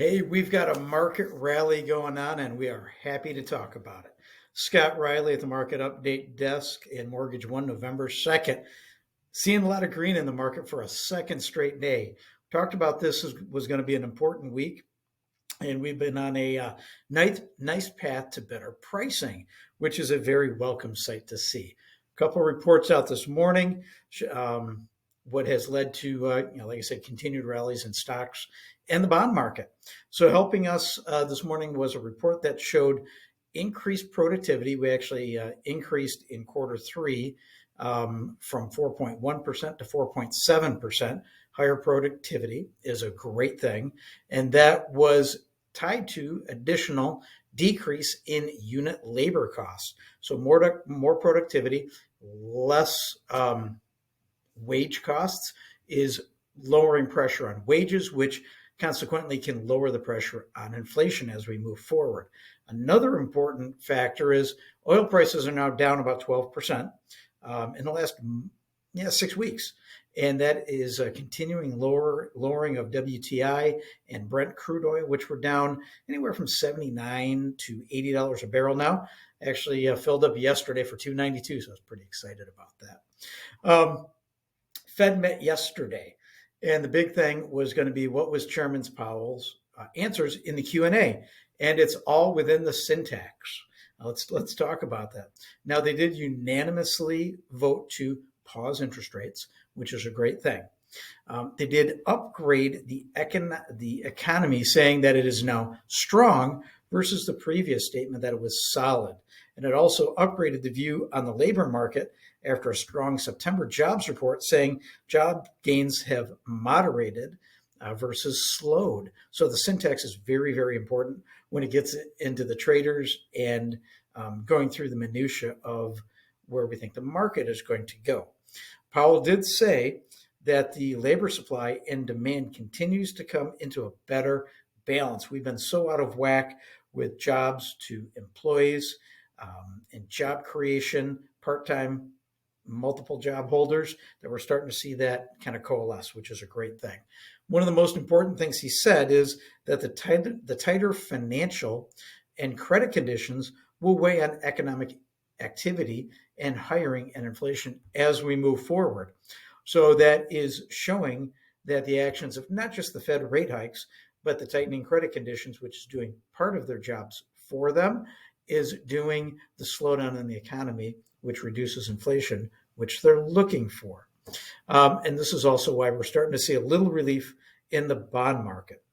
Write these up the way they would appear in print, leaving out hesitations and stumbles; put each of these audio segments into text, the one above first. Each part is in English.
Hey, we've got a market rally going on and we are happy to talk about it. Scott Riley at the Market Update Desk in Mortgage One, November 2nd. Seeing a lot of green in the market for a second straight day. Talked about this was going to be an important week, and we've been on a nice path to better pricing, which is a very welcome sight to see. A couple of reports out this morning. What has led to, like I said, continued rallies in stocks and the bond market. So helping us this morning was a report that showed increased productivity. We actually increased in quarter three from 4.1% to 4.7%. Higher productivity is a great thing. And that was tied to additional decrease in unit labor costs. So more productivity, less wage costs is lowering pressure on wages, which consequently can lower the pressure on inflation as we move forward. Another important factor is oil prices are now down about 12% in the last 6 weeks. And that is a continuing lowering of WTI and Brent crude oil, which were down anywhere from $79 to $80 a barrel now. Actually filled up yesterday for $2.92, so I was pretty excited about that. Fed met yesterday, and the big thing was going to be what was Chairman Powell's answers in the Q&A, and it's all within the syntax. Let's talk about that. Now, they did unanimously vote to pause interest rates, which is a great thing. They did upgrade the economy, saying that it is now strong versus the previous statement that it was solid. And it also upgraded the view on the labor market after a strong September jobs report, saying job gains have moderated versus slowed. So the syntax is very, very important when it gets into the traders and going through the minutia of where we think the market is going to go. Powell did say that the labor supply and demand continues to come into a better balance. We've been so out of whack with jobs to employees and job creation, part-time, multiple job holders, that we're starting to see that kind of coalesce, which is a great thing. One of the most important things he said is that the tighter financial and credit conditions will weigh on economic activity and hiring and inflation as we move forward. So that is showing that the actions of not just the Fed rate hikes, but the tightening credit conditions, which is doing part of their jobs for them, is doing the slowdown in the economy, which reduces inflation, which they're looking for. And this is also why we're starting to see a little relief in the bond market.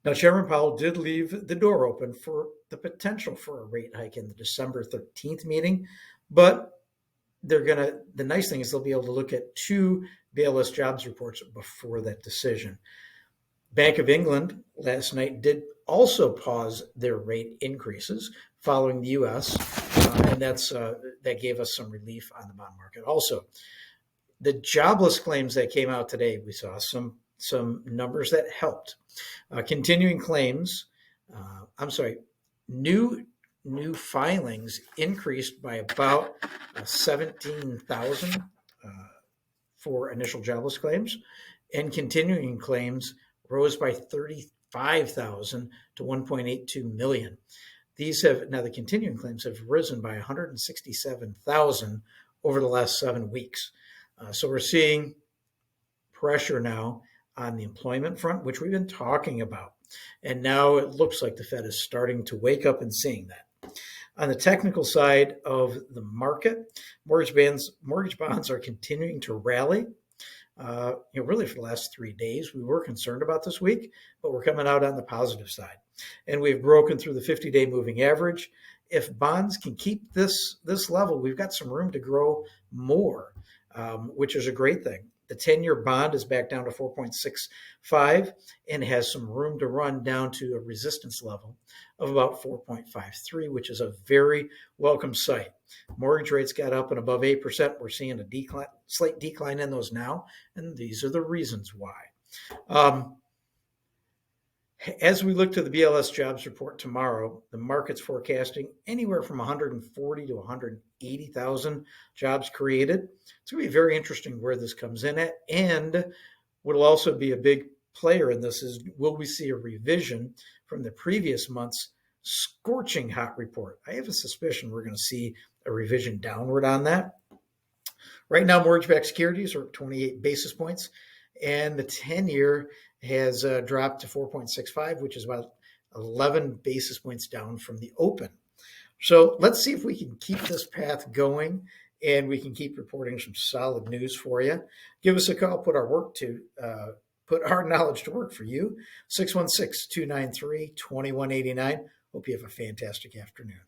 Now, Chairman Powell did leave the door open for the potential for a rate hike in the December 13th meeting, but the nice thing is they'll be able to look at two BLS jobs reports before that decision. Bank of England last night did also pause their rate increases following the U.S., and that gave us some relief on the bond market. Also, the jobless claims that came out today, we saw some numbers that helped. Continuing claims, new filings increased by about 17,000 for initial jobless claims, and continuing claims rose by 35,000 to 1.82 million. The continuing claims have risen by 167,000 over the last 7 weeks. So we're seeing pressure now on the employment front, which we've been talking about. And now it looks like the Fed is starting to wake up and seeing that. On the technical side of the market, mortgage bonds are continuing to rally. Really for the last 3 days, we were concerned about this week, but we're coming out on the positive side. And we've broken through the 50-day moving average. If bonds can keep this level, we've got some room to grow more, which is a great thing. The 10-year bond is back down to 4.65 and has some room to run down to a resistance level of about 4.53, which is a very welcome sight. Mortgage rates got up and above 8%. We're seeing a slight decline in those now, and these are the reasons why. As we look to the BLS jobs report tomorrow, the market's forecasting anywhere from 140 to 180,000 jobs created. It's going to be very interesting where this comes in at, and what'll also be a big player in this is, will we see a revision from the previous month's scorching hot report? I have a suspicion we're going to see a revision downward on that. Right now, mortgage-backed securities are 28 basis points, and the 10-year has dropped to 4.65, which is about 11 basis points down from the open. So let's see if we can keep this path going and we can keep reporting some solid news for you. Give us a call, put our knowledge to work for you. 616-293-2189. Hope you have a fantastic afternoon.